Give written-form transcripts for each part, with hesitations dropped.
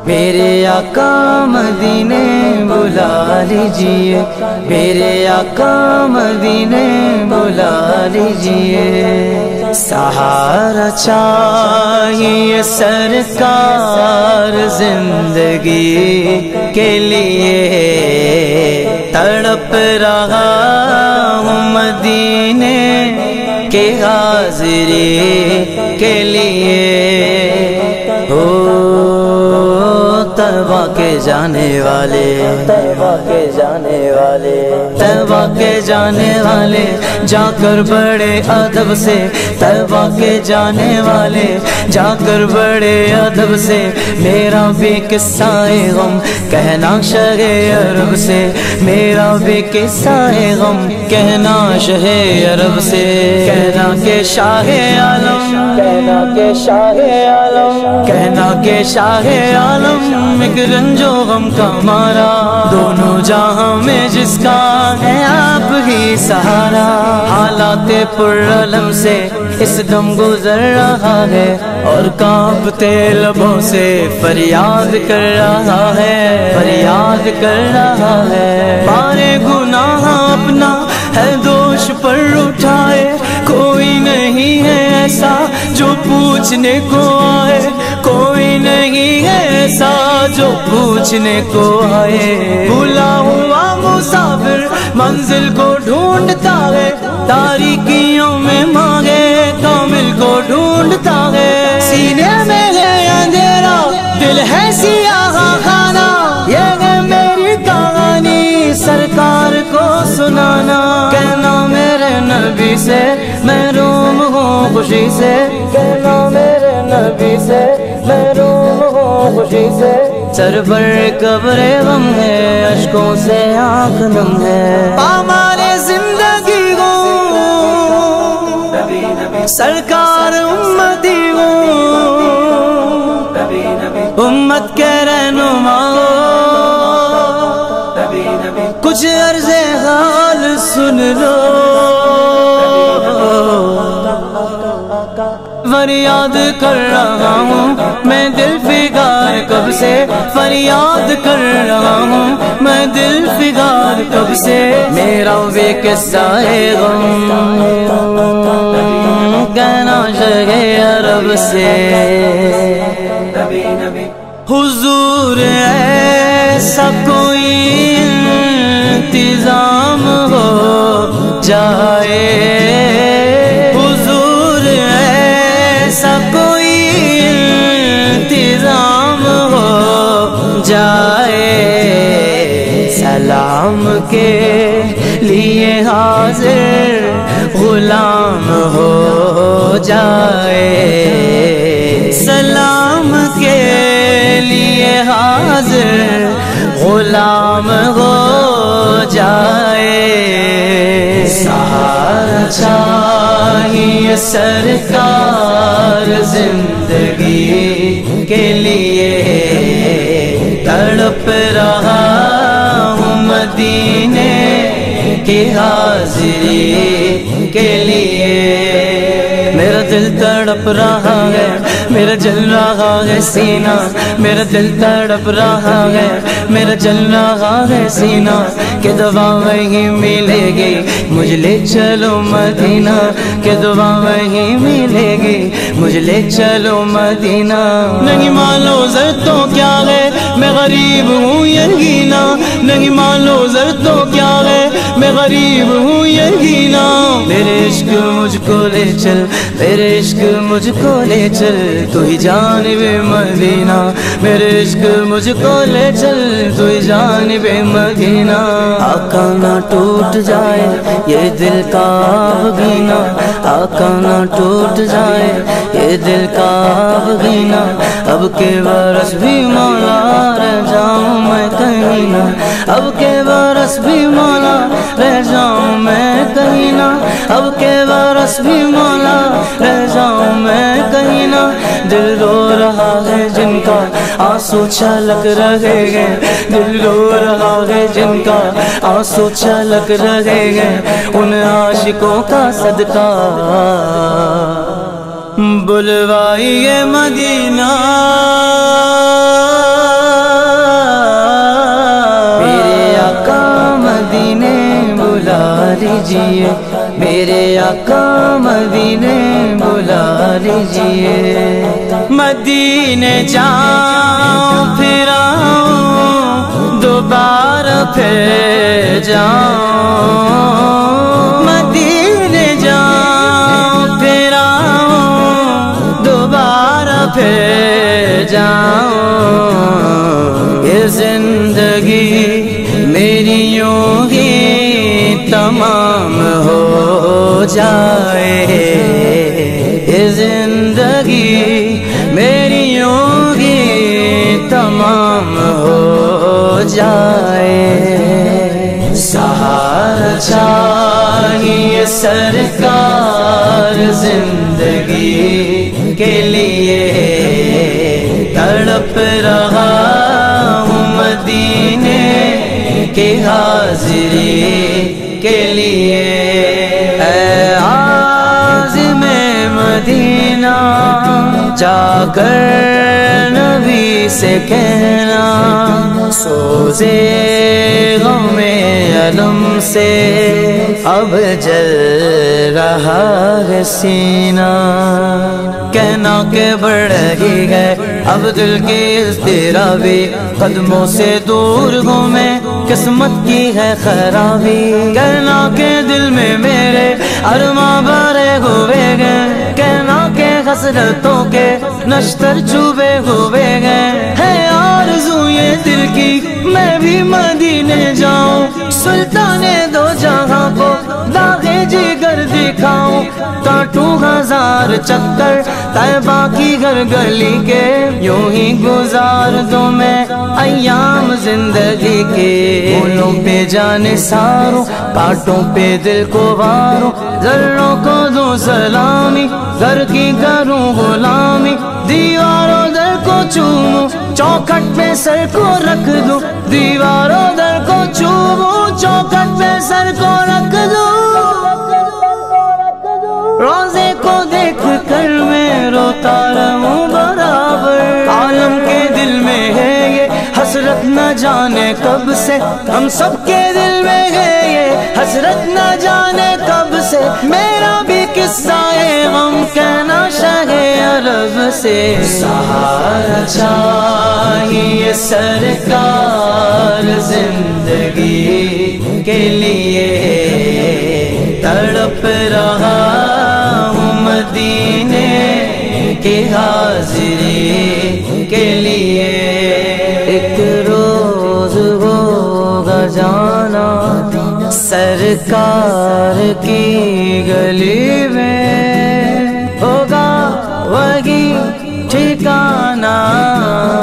میرے آقا مدینے بلا لیجئے، میرے آقا مدینے بلا لیجئے، سہارا چاہیے سرکار زندگی کے لیے، تڑپ رہا ہوں مدینے کے حاضری کے لیے، طیبہ کے جانے والے، طیبہ کے جانے والے، طیبہ کے جانے والے، جا کر بڑے ادب سے، طیبہ کے جانے والے، جا کر بڑے ادب سے، میرا بھی قصہ غم کہنا شہ عرب سے، میرا بھی قصہ غم کہنا شہ عرب سے، کہنا کہ شاہ عالم، کہنا کہ شاہ عالم، کہنا کہ شاہ عالم ایک رنج و غم کا مارا، دونوں جہاں میں جس کا ہے آپ ہی سہارا، حالات پرعلم سے اس دم گزر رہا ہے، اور کانپتے لبوں سے فریاد کر رہا ہے، فریاد کر رہا ہے، بارے گناہ اپنا ہے دوش پر اٹھائے، کوئی نہیں ہے ایسا جو پوچھنے کو آئے، کوئی نہیں ہے ایسا جو پوچھنے کو آئے، بھولا ہوا مسافر منزل کو ڈھونڈتا ہے، تاریکیوں میں مانگے کامل کو ڈھونڈتا ہے، سینے میں ہے اندھیرا دل ہے سیاہ خانہ، یہ ہے میری کہانی سرکار کو سنانا، کہنا میرے نبی سے محروم ہوں خوشی سے، کہنا میرے نبی سے محروم ہوں خوشی سے، سر پر قبر غم ہے اشکوں سے آنکھ نم ہے، پامال زندگی ہوں سرکار امتی ہوں، امت کے رہنما ہو، کچھ عرض حال سن لو، فریاد کر رہا ہوں میں دل فگار کب سے، فریاد کر رہا ہوں میں دل فگار کب سے، میرا بے قصہ غم کہنا شہ عرب سے، حضور ایسا کوئی انتظام ہو جائے، حضور ایسا کوئی انتظام ہو جائے، سلام کے لیے حاضر غلام ہو جائے، سلام کے لیے حاضر غلام ہو جائے، سہارا چاہیے سرکار زندگی کے لیے، تڑپ رہا ہوں مدینے کی حاضری کے لیے، میرا دل تڑپ رہا ہے، میرا جل رہا ہے سینہ، میرا دل تڑپ رہا ہے، میرا جل رہا ہے سینہ، کہ دعا وہی ملے گی مجھ لے چلو مدینہ، کہ دعا وہی ملے گی مجھ لے چلو مدینہ، نہیں مانو زر تو کیا ہے میں غریب ہوں یقینا، نہیں مانو زر تو کیا ہے میں غریب ہوں یقینا، میرے عشق مجھ کو لے چل، میرے عشق مجھ کو لے چل، تو ہی جانب مدینہ، میرے عشق مجھ کو لے چل، تو ہی جانب مدینہ، آقا نہ ٹوٹ جائے یہ دل کا بگینا، آقا نہ ٹوٹ جائے یہ دل کا بگینا، اب کے برس بھی مولا رہ جاؤں میں کہیں نہ، اب کے برس بھی مولا رہ جاؤں میں کہیں نہ، اب کے برس بھی مولا رہ جاؤں میں کہیں نہ، دل رو رہا ہے جن کا آنسو چھلک رہے ہیں، دل رو رہا ہے جن کا آنسو چھلک رہے ہیں، ان عاشقوں کا صدقہ بلوائیے مدینہ میرے آقا مدینے بلا لیجئے میرے آقا مدینے بلا لیجئے مدینے جاؤں پھر آؤں دوبارہ پھر جاؤں مدینے جاؤں پھر آؤں دوبارہ پھر جاؤں یہ زندگی میری یوں ہی تمام ہو جائے یہ زندگی میری یوں ہی تمام ہو جائے سہارا چاہیے سرکار زندگی کے لیے تڑپ رہا ہوں مدینے کی حاضری کے لیے اے عازم مدینہ جا کر نبی سے کہنا سوزے غم علم سے اب جل رہا ہے سینہ کہنا کہ بڑھ ہی گئے اب دل کی اضطرابی قدموں سے دور ہوں میں قسمت کی ہے خرابی کہنا کہ دل میں میرے ارماں بھرے ہوئے گئے کہنا کہ حسرتوں کے نشتر چوبے ہوئے گئے ہے آرزو یہ دل کی میں بھی مدینے جاؤں سلطان دو جہاں کو داغے جگر دکھاؤں کاٹوں ہزار چکر طیبہ کی گھر گلی کے یوں ہی گزار دوں میں ایام زندگی کے پھولوں پہ جانے ساروں کانٹوں پہ دل کو واروں ذروں کو دوں سلامی گھر کی کروں غلامی دیواروں در کو چوموں چوکھٹ پہ سر کو رکھ دوں دیواروں در کو چوموں چوکھٹ پہ سر کو رکھ دوں روزے کو دیکھ کر میں روتا رہوں برابر عالم کے دل میں ہے یہ حسرت نہ جانے کب سے ہم سب کے دل میں ہے یہ حسرت نہ جانے کب سے میرا بھی قصہ ہے غم کہنا شاہ عرب سے سہارا چاہیے سرکار زندگی کے لیے تڑپ رہا ہوں مدینے کی حاضری کے لیے ایک روز ہوگا جانا سرکار کی گلی میں ہوگا وہی ٹھکانہ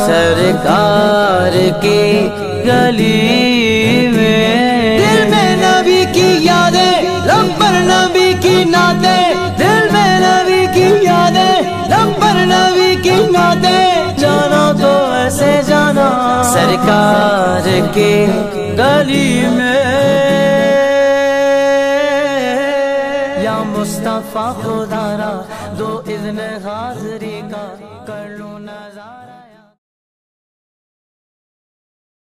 سرکار کی گلی میں دل میں نبی کی یادیں لب پر نبی کی نعتیں دل میں نبی کی یادیں لب پر نبی کی نعتیں جانا تو ایسے جانا سرکار کی گلی میں یا مصطفیٰ خدا را دو اذن حاضری کا کر لوں